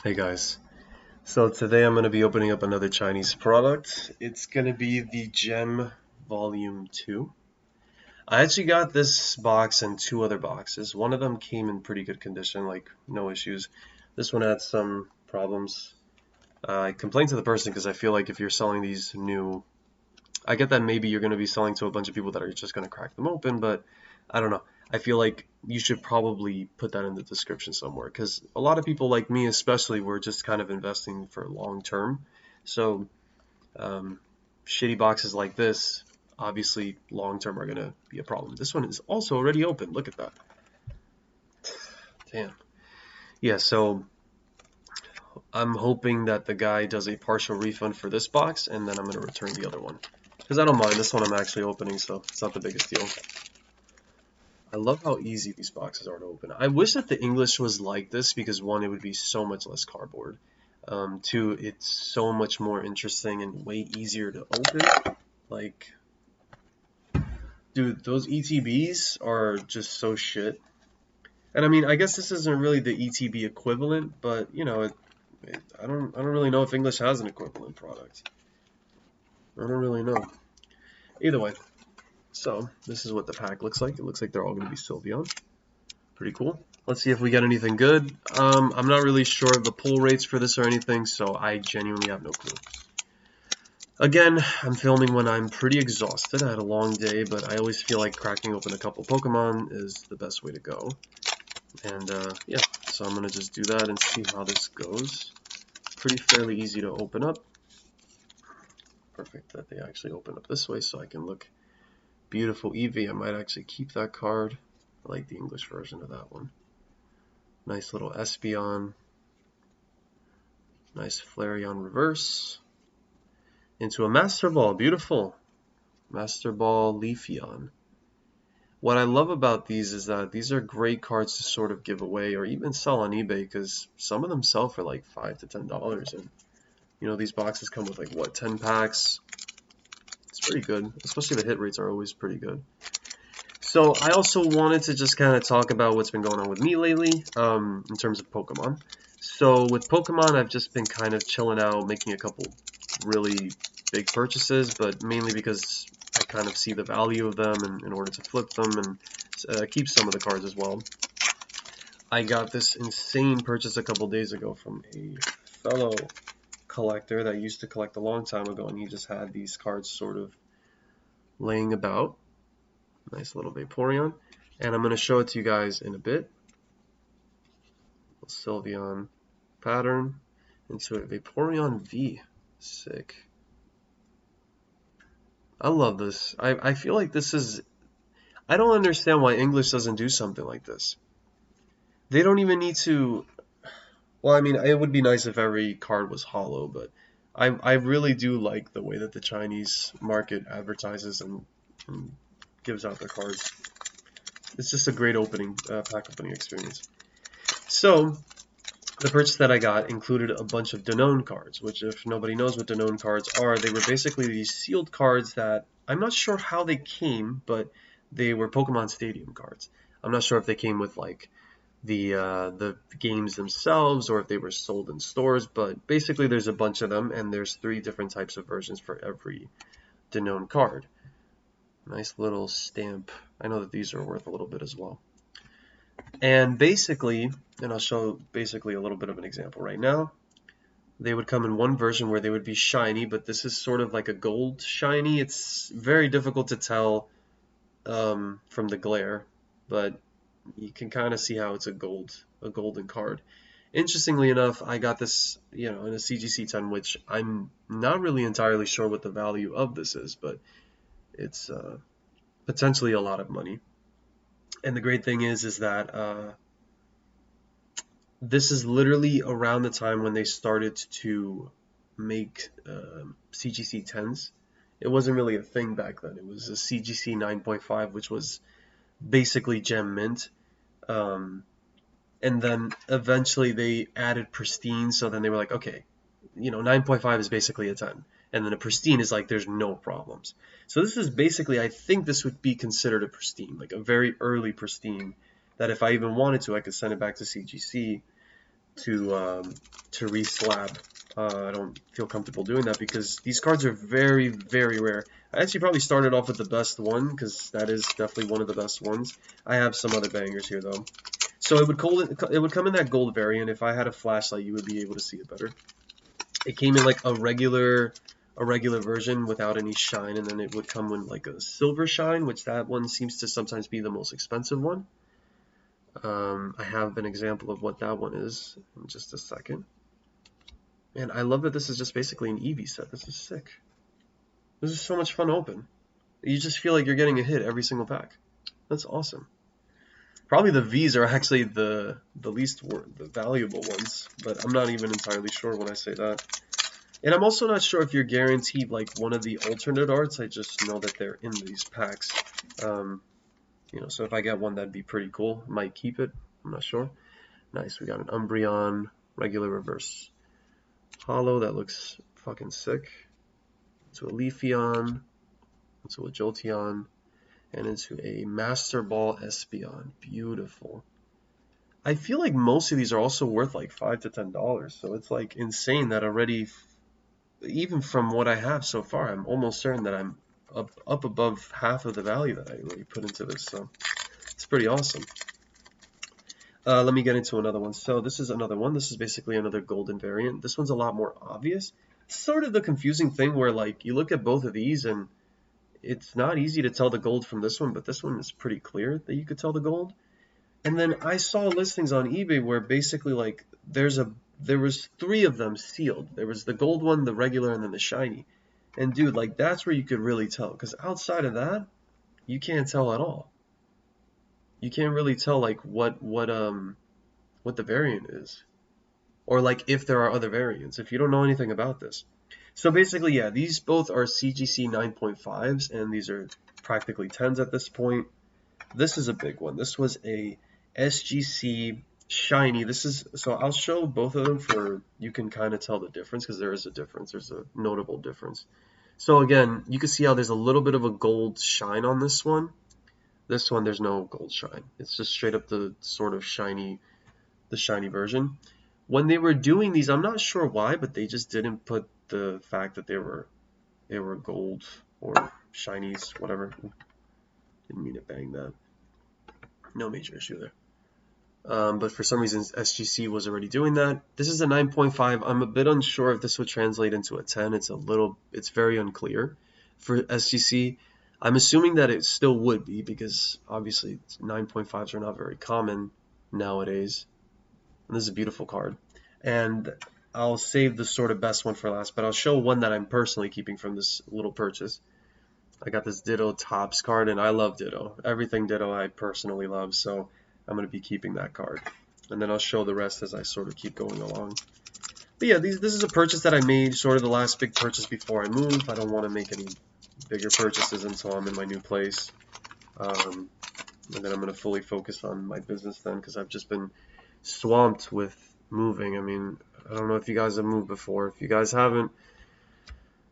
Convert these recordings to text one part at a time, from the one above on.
Hey guys, so today I'm going to be opening up another Chinese product. It's going to be the Gem Volume 2. I actually got this box and two other boxes. One of them came in pretty good condition, like no issues. This one had some problems. I complained to the person because I feel like if you're selling these new, I get that maybe you're going to be selling to a bunch of people that are just going to crack them open, but I don't know. I feel like you should probably put that in the description somewhere because a lot of people like me especially were just kind of investing for long term. So um, shitty boxes like this obviously long term are going to be a problem. This one is also already open. Look at that. Damn. Yeah, so I'm hoping that the guy does a partial refund for this box and then I'm going to return the other one. Because I don't mind. This one I'm actually opening, so it's not the biggest deal. I love how easy these boxes are to open. I wish that the English was like this because one, it would be so much less cardboard. Two, it's so much more interesting and way easier to open. Like, dude, those ETBs are just so shit. And I mean, I guess this isn't really the ETB equivalent, but you know, I don't really know if English has an equivalent product. I don't really know. Either way, so this is what the pack looks like. It looks like they're all going to be Sylveon. Pretty cool. Let's see if we get anything good. I'm not really sure of the pull rates for this or anything, so I genuinely have no clue. Again, I'm filming when I'm pretty exhausted. I had a long day, but I always feel like cracking open a couple Pokemon is the best way to go. And yeah, so I'm going to just do that and see how this goes. Pretty fairly easy to open up. Perfect that they actually open up this way so I can look beautiful Eevee. I might actually keep that card. I like the English version of that one. Nice little Espeon. Nice Flareon reverse. Into a Master Ball. Beautiful. Master Ball Leafeon. What I love about these is that these are great cards to sort of give away or even sell on eBay because some of them sell for like $5 to $10. And you know, these boxes come with like what, 10 packs? It's pretty good. Especially the hit rates are always pretty good. So I also wanted to just kind of talk about what's been going on with me lately in terms of Pokemon. So with Pokemon, I've just been kind of chilling out, making a couple really big purchases, but mainly because I kind of see the value of them and in order to flip them and keep some of the cards as well. I got this insane purchase a couple days ago from a fellow collector that used to collect a long time ago, and he just had these cards sort of laying about. Nice little Vaporeon. And I'm going to show it to you guys in a bit. Sylveon pattern into a Vaporeon V. Sick. I love this. I feel like this is... I don't understand why English doesn't do something like this. They don't even need to... Well, I mean, it would be nice if every card was hollow, but I really do like the way that the Chinese market advertises and gives out their cards. It's just a great pack opening experience. So, the purchase that I got included a bunch of Danone cards, which if nobody knows what Danone cards are, they were basically these sealed cards that I'm not sure how they came, but they were Pokemon Stadium cards. I'm not sure if they came with like the games themselves or if they were sold in stores, but basically there's a bunch of them and there's 3 different types of versions for every Danone card. Nice little stamp. I know that these are worth a little bit as well. And basically, and I'll show basically a little bit of an example right now, they would come in one version where they would be shiny, but this is sort of like a gold shiny. It's very difficult to tell from the glare, but you can kind of see how it's a golden card. Interestingly enough, I got this, you know, in a CGC 10, which I'm not really entirely sure what the value of this is, but it's potentially a lot of money. And the great thing is that this is literally around the time when they started to make CGC 10s. It wasn't really a thing back then. It was a CGC 9.5, which was basically Gem Mint. And then eventually they added Pristine, so then they were like, okay, you know, 9.5 is basically a 10. And then a Pristine is like, there's no problems. So this is basically, I think this would be considered a Pristine, like a very early Pristine, that if I even wanted to, I could send it back to CGC to to reslab. I don't feel comfortable doing that because these cards are very, very rare. I actually probably started off with the best one because that is definitely one of the best ones. I have some other bangers here though. So it would come in that gold variant. If I had a flashlight, you would be able to see it better. It came in like a regular version without any shine, and then it would come in like a silver shine, which that one seems to sometimes be the most expensive one. I have an example of what that one is in just a second. And I love that this is just basically an Eevee set. This is sick. This is so much fun to open. You just feel like you're getting a hit every single pack. That's awesome. Probably the V's are actually the least the valuable ones, but I'm not even entirely sure when I say that. And I'm also not sure if you're guaranteed like one of the alternate arts. I just know that they're in these packs. You know, so if I get one, that'd be pretty cool. Might keep it. I'm not sure. Nice. We got an Umbreon, regular reverse holo. That looks fucking sick. Into a Leafeon, into a Jolteon, and into a Master Ball Espeon. Beautiful. I feel like most of these are also worth like $5 to $10, so it's like insane that already, even from what I have so far, I'm almost certain that I'm up above half of the value that I already put into this, so it's pretty awesome. Let me get into another one. So this is another one. This is basically another golden variant. This one's a lot more obvious. It's sort of the confusing thing where like you look at both of these and it's not easy to tell the gold from this one, but this one is pretty clear that you could tell the gold. And then I saw listings on eBay where basically like there was 3 of them sealed. There was the gold one, the regular, and then the shiny. And dude, like that's where you could really tell, because outside of that, you can't tell at all. You can't really tell like what the variant is, or like if there are other variants, if you don't know anything about this. So basically, yeah, these both are CGC 9.5s, and these are practically 10s at this point. This is a big one. This was a SGC shiny. This is, so I'll show both of them for you can kind of tell the difference, because there is a difference. There's a notable difference. So again, you can see how there's a little bit of a gold shine on this one. This one, there's no gold shine. It's just straight up the sort of shiny, the shiny version. When they were doing these, I'm not sure why, but they just didn't put the fact that they were gold or shinies, whatever. Didn't mean to bang that. No major issue there. But for some reason, SGC was already doing that. This is a 9.5. I'm a bit unsure if this would translate into a 10. It's very unclear for SGC. I'm assuming that it still would be, because obviously 9.5s are not very common nowadays. And this is a beautiful card. And I'll save the sort of best one for last, but I'll show one that I'm personally keeping from this little purchase. I got this Ditto Topps card, and I love Ditto. Everything Ditto I personally love, so I'm going to be keeping that card. And then I'll show the rest as I sort of keep going along. But yeah, this is a purchase that I made, sort of the last big purchase before I move. I don't want to make any bigger purchases until I'm in my new place. And then I'm going to fully focus on my business then, because I've just been swamped with moving. I mean, I don't know if you guys have moved before. If you guys haven't,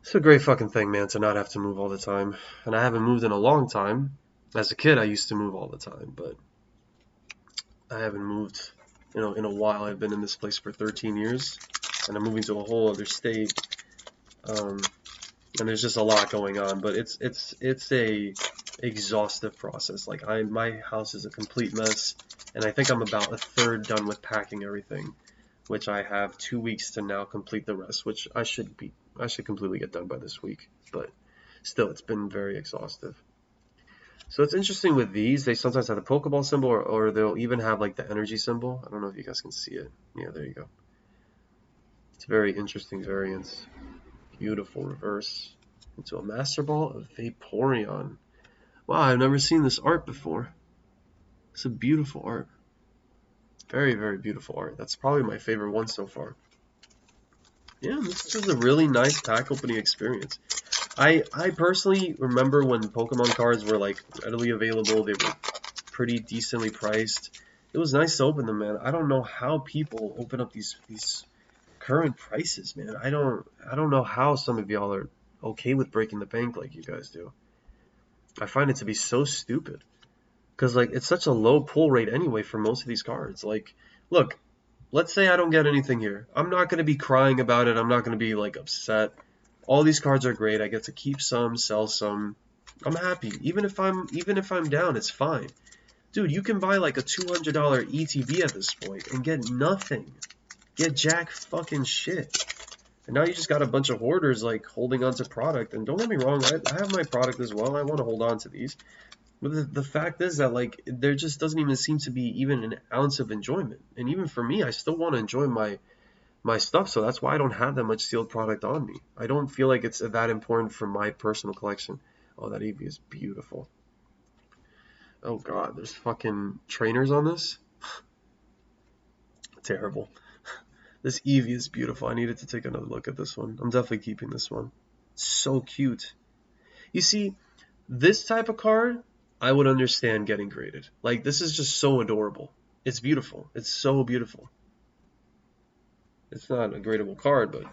it's a great fucking thing, man, to not have to move all the time. And I haven't moved in a long time. As a kid, I used to move all the time, but I haven't moved, in a while. I've been in this place for 13 years, and I'm moving to a whole other state. And there's just a lot going on, but it's a exhaustive process. Like my house is a complete mess, and I think I'm about a third done with packing everything, which I have 2 weeks to now complete the rest, which I should completely get done by this week, but still, it's been very exhaustive. So it's interesting with these, they sometimes have the Pokeball symbol, or they'll even have like the energy symbol. I don't know if you guys can see it. Yeah, there you go. It's very interesting variants. Beautiful reverse into a Master Ball of Vaporeon. Wow, I've never seen this art before. It's a beautiful art. Very, very beautiful art. That's probably my favorite one so far. Yeah, this is a really nice pack opening experience. I personally remember when Pokemon cards were like readily available. They were pretty decently priced. It was nice to open them, man. I don't know how people open up these current prices, man. I don't know how some of y'all are okay with breaking the bank like you guys do. I find it to be so stupid, because like it's such a low pull rate anyway for most of these cards. Like, look, let's say I don't get anything here. I'm not going to be crying about it. I'm not going to be like upset. All these cards are great. I get to keep some, sell some. I'm happy. Even if I'm down, it's fine. Dude, you can buy like a $200 ETB at this point and get nothing. Get jack fucking shit. And now you just got a bunch of hoarders like holding on to product. And don't get me wrong, I have my product as well. I want to hold on to these. But the fact is that like there just doesn't even seem to be even an ounce of enjoyment. And even for me, I still want to enjoy my stuff, so that's why I don't have that much sealed product on me. I don't feel like it's that important for my personal collection. Oh, that EV is beautiful. Oh god, there's fucking trainers on this? Terrible. This Eevee is beautiful. I needed to take another look at this one. I'm definitely keeping this one. So cute. You see, this type of card, I would understand getting graded. Like, this is just so adorable. It's beautiful. It's so beautiful. It's not a gradable card, but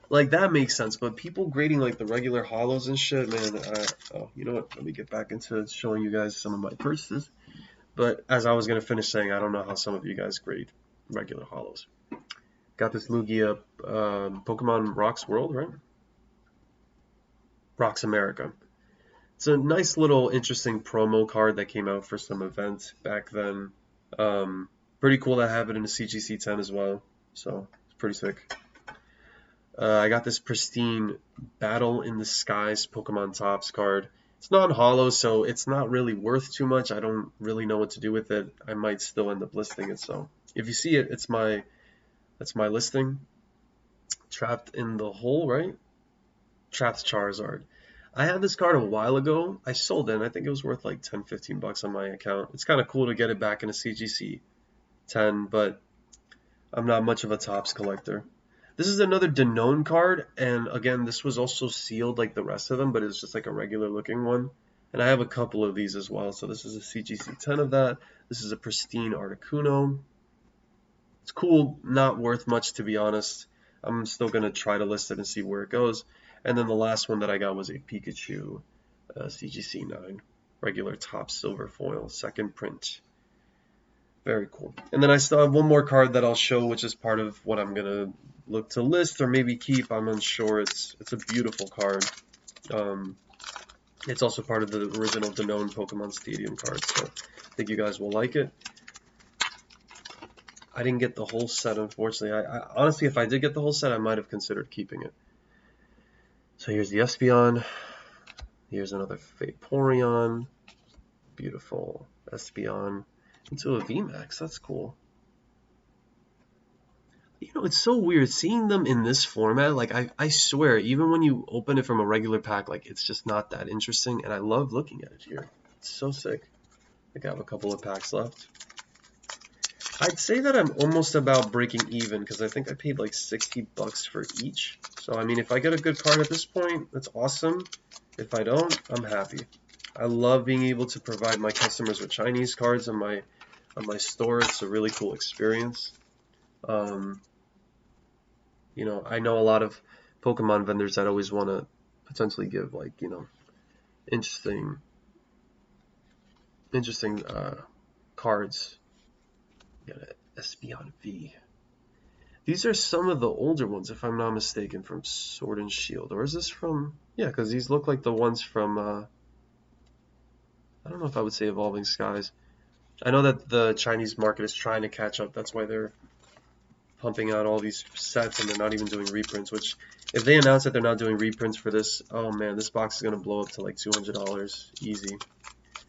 like that makes sense. But people grading like the regular hollows and shit, man. Oh, you know what? Let me get back into showing you guys some of my purchases. But as I was gonna finish saying, I don't know how some of you guys grade regular hollows. Got this Lugia Pokemon Rocks World, right? Rocks America. It's a nice little interesting promo card that came out for some event back then. Pretty cool to have it in a CGC 10 as well. So it's pretty sick. I got this pristine Battle in the Skies Pokemon Tops card. It's non-hollow, so it's not really worth too much. I don't really know what to do with it. I might still end up listing it. So if you see it, that's my listing. Trapped in the Hole, right? Trapped Charizard. I had this card a while ago. I sold it, and I think it was worth like 10, 15 bucks on my account. It's kind of cool to get it back in a CGC 10, but I'm not much of a Topps collector. This is another Danone card, and again, this was also sealed like the rest of them, but it's just like a regular looking one. And I have a couple of these as well, so this is a CGC 10 of that. This is a pristine Articuno. It's cool, not worth much to be honest. I'm still going to try to list it and see where it goes. And then the last one that I got was a Pikachu CGC 9, regular top silver foil, second print. Very cool. And then I still have one more card that I'll show, which is part of what I'm going to look to list or maybe keep. I'm unsure. It's a beautiful card. It's also part of the original Danone Pokemon Stadium card, so I think you guys will like it. I didn't get the whole set, unfortunately. I honestly, if I did get the whole set, I might have considered keeping it. So here's the Espeon. Here's another Vaporeon. Beautiful Espeon. Into a VMAX. That's cool. You know, it's so weird seeing them in this format. Like, I swear, even when you open it from a regular pack, like, it's just not that interesting. And I love looking at it here. It's so sick. I think I have a couple of packs left. I'd say that I'm almost about breaking even because I think I paid like 60 bucks for each. So, I mean, if I get a good card at this point, that's awesome. If I don't, I'm happy. I love being able to provide my customers with Chinese cards on my store. It's a really cool experience. You know, I know a lot of Pokemon vendors that always want to potentially give like, you know, interesting cards. Got an Espeon V. These are some of the older ones, if I'm not mistaken, from Sword and Shield. Or is this from... Yeah, because these look like the ones from... I don't know if I would say Evolving Skies. I know that the Chinese market is trying to catch up. That's why they're pumping out all these sets and they're not even doing reprints, which if they announce that they're not doing reprints for this, oh man, this box is going to blow up to like $200 easy.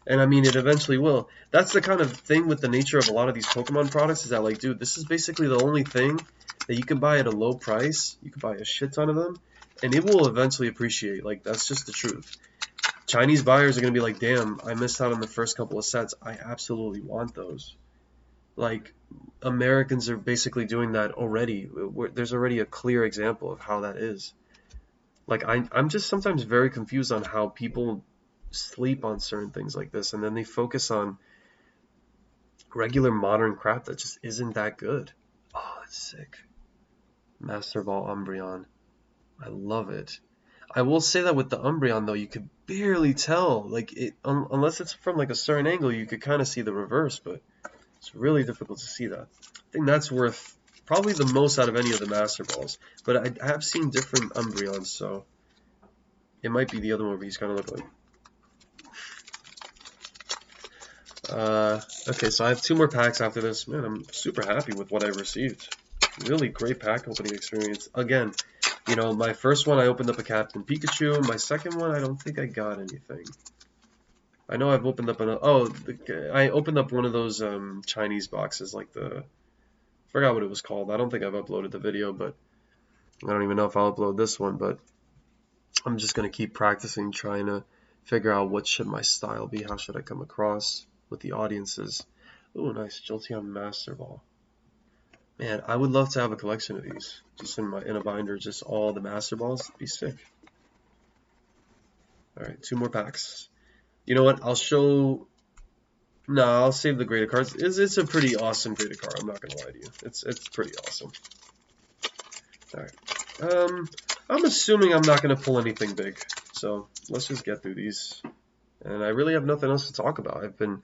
And I mean, it eventually will. That's the kind of thing with the nature of a lot of these Pokemon products is that like, dude, this is basically the only thing that you can buy at a low price. You can buy a shit ton of them and it will eventually appreciate. Like, that's just the truth. Chinese buyers are going to be like, damn, I missed out on the first couple of sets. I absolutely want those. Like, Americans are basically doing that already. There's already a clear example of how that is. Like, I'm just sometimes very confused on how people sleep on certain things like this, and then they focus on regular modern crap that just isn't that good. Oh, that's sick. Masterball Umbreon. I love it. I will say that with the Umbreon, though, you could barely tell. Like, unless it's from, like, a certain angle, you could kind of see the reverse, but... It's really difficult to see that. I think that's worth probably the most out of any of the Master Balls. But I have seen different Umbreons, so it might be the other one where he's kind of look like. Okay, so I have 2 more packs after this. Man, I'm super happy with what I received. Really great pack opening experience. Again, you know, my first one I opened up a Captain Pikachu. My second one, I don't think I got anything. I know I've opened up I opened up one of those Chinese boxes, like I forgot what it was called. I don't think I've uploaded the video, but I don't even know if I'll upload this one, but I'm just gonna keep practicing, trying to figure out what should my style be, how should I come across with the audiences. Ooh, nice Jolteon Master Ball. Man, I would love to have a collection of these, just in a binder, just all the Master Balls. It'd be sick. All right, 2 more packs. You know what? I'll save the graded cards. It's a pretty awesome graded card. I'm not gonna lie to you. It's pretty awesome. All right. I'm assuming I'm not gonna pull anything big, so let's just get through these. And I really have nothing else to talk about. I've been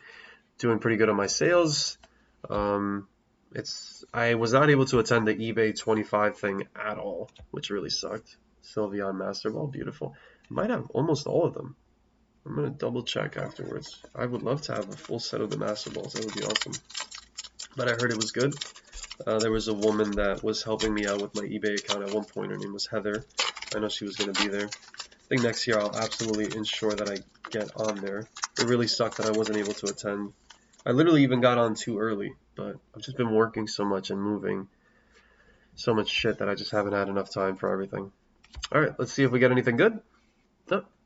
doing pretty good on my sales. I was not able to attend the eBay 25 thing at all, which really sucked. Sylveon Master Ball, beautiful. I might have almost all of them. I'm gonna double check afterwards. I would love to have a full set of the Master Balls. That would be awesome. But I heard it was good. There was a woman that was helping me out with my eBay account at one point. Her name was Heather. I know she was gonna be there. I think next year I'll absolutely ensure that I get on there. It really sucked that I wasn't able to attend. I literally even got on too early, but I've just been working so much and moving so much shit that I just haven't had enough time for everything. Alright, let's see if we get anything good.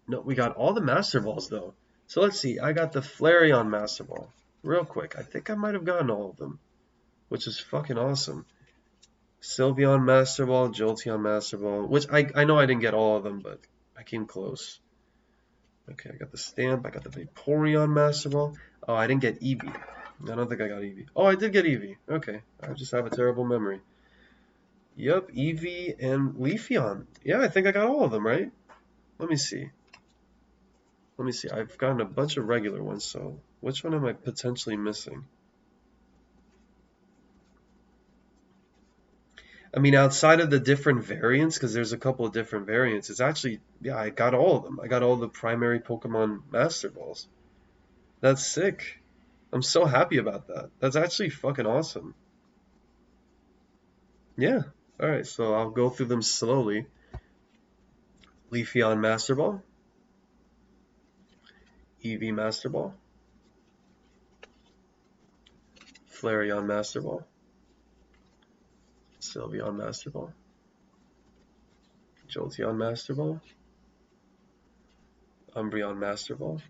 No, we got all the Master Balls though. So let's see, I got the Flareon Master Ball. Real quick, I think I might have gotten all of them, which is fucking awesome. Sylveon Master Ball, Jolteon Master Ball, which I know I didn't get all of them, but I came close. Okay, I got the stamp, I got the Vaporeon Master Ball. Oh, I didn't get Eevee. I don't think I got Eevee. Oh, I did get Eevee. Okay, I just have a terrible memory. Yep, Eevee and Leafeon. Yeah, I think I got all of them, right? Let me see. I've gotten a bunch of regular ones, so which one am I potentially missing? I mean, outside of the different variants, because there's a couple of different variants, it's actually, yeah, I got all of them. I got all the primary Pokemon Master Balls. That's sick. I'm so happy about that. That's actually fucking awesome. Yeah. Alright, so I'll go through them slowly. Leafeon Master Ball. Eevee Master Ball. Flareon Master Ball. Sylveon Master Ball. Jolteon Master Ball. Umbreon Master Ball.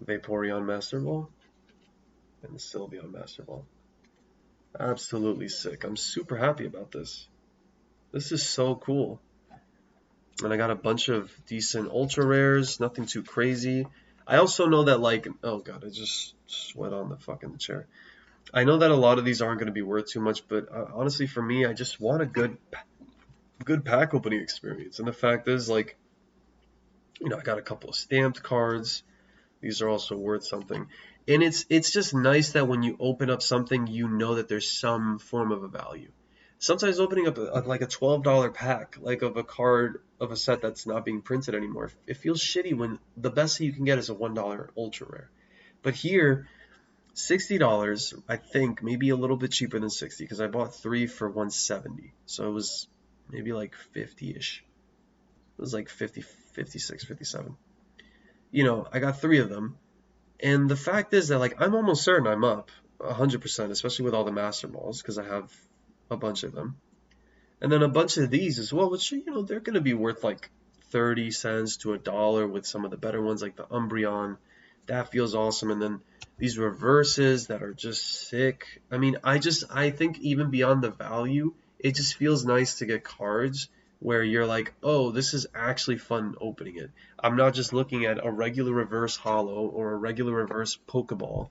Vaporeon Master Ball. And Sylveon Master Ball. Absolutely sick. I'm super happy about this. This is so cool. And I got a bunch of decent ultra rares, nothing too crazy. I also know that, like, oh god, I just sweat on the fucking chair. I know that a lot of these aren't going to be worth too much, but honestly, for me, I just want a good pack opening experience. And the fact is, like, you know, I got a couple of stamped cards. These are also worth something. And it's just nice that when you open up something, you know that there's some form of a value. Sometimes opening up like a $12 pack, like of a card of a set that's not being printed anymore, it feels shitty when the best thing you can get is a $1 ultra rare. But here, $60, I think, maybe a little bit cheaper than 60 because I bought 3 for 170. So it was maybe like 50-ish. It was like 50, 56, 57. You know, I got 3 of them. And the fact is that, like, I'm almost certain I'm up 100%, especially with all the Master Balls, because I have a bunch of them. And then a bunch of these as well, which, you know, they're going to be worth like 30 cents to $1 with some of the better ones, like the Umbreon. That feels awesome. And then these reverses that are just sick. I mean, I think even beyond the value, it just feels nice to get cards where you're like, oh, this is actually fun opening it. I'm not just looking at a regular reverse holo or a regular reverse Pokeball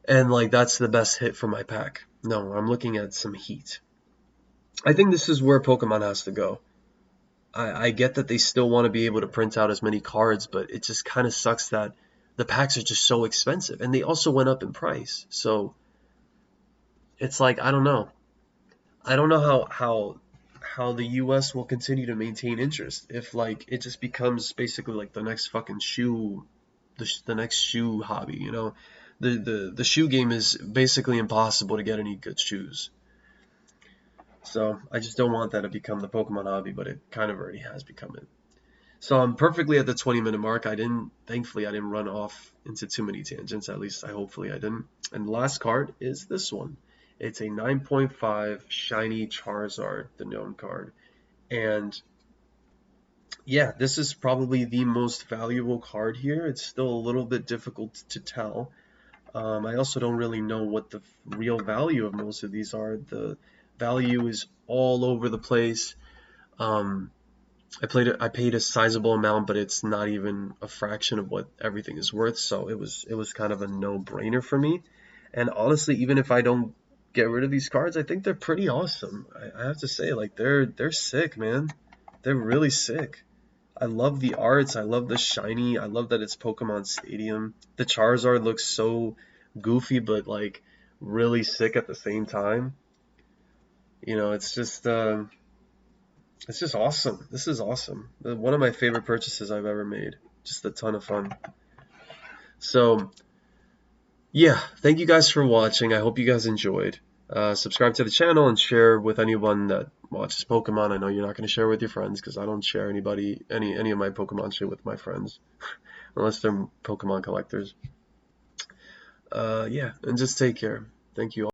and like that's the best hit for my pack. No, I'm looking at some heat. I think this is where Pokemon has to go. I get that they still want to be able to print out as many cards, but it just kind of sucks that the packs are just so expensive, and they also went up in price. So it's like I don't know how the U.S. will continue to maintain interest if like it just becomes basically like the next fucking shoe, the next shoe hobby. The shoe game is basically impossible to get any good shoes. So I just don't want that to become the Pokemon hobby, but it kind of already has become it. So I'm perfectly at the 20-minute mark. Thankfully, I didn't run off into too many tangents. At least hopefully I didn't. And the last card is this one. It's a 9.5 shiny Charizard, the known card. And yeah, this is probably the most valuable card here. It's still a little bit difficult to tell. I also don't really know what the real value of most of these are. The value is all over the place. Um, I paid a sizable amount, but it's not even a fraction of what everything is worth. So it was kind of a no-brainer for me. And honestly, even if I don't get rid of these cards, I think they're pretty awesome. I have to say, like they're sick, man. They're really sick. I love the arts. I love the shiny. I love that it's Pokemon Stadium. The Charizard looks so goofy, but like really sick at the same time. It's just awesome. This is awesome. One of my favorite purchases I've ever made. Just a ton of fun. So, yeah, thank you guys for watching. I hope you guys enjoyed. Subscribe to the channel and share with anyone that watches Pokemon. I know you're not going to share with your friends because I don't share any of my Pokemon shit with my friends unless they're Pokemon collectors. Yeah, and just take care. Thank you all.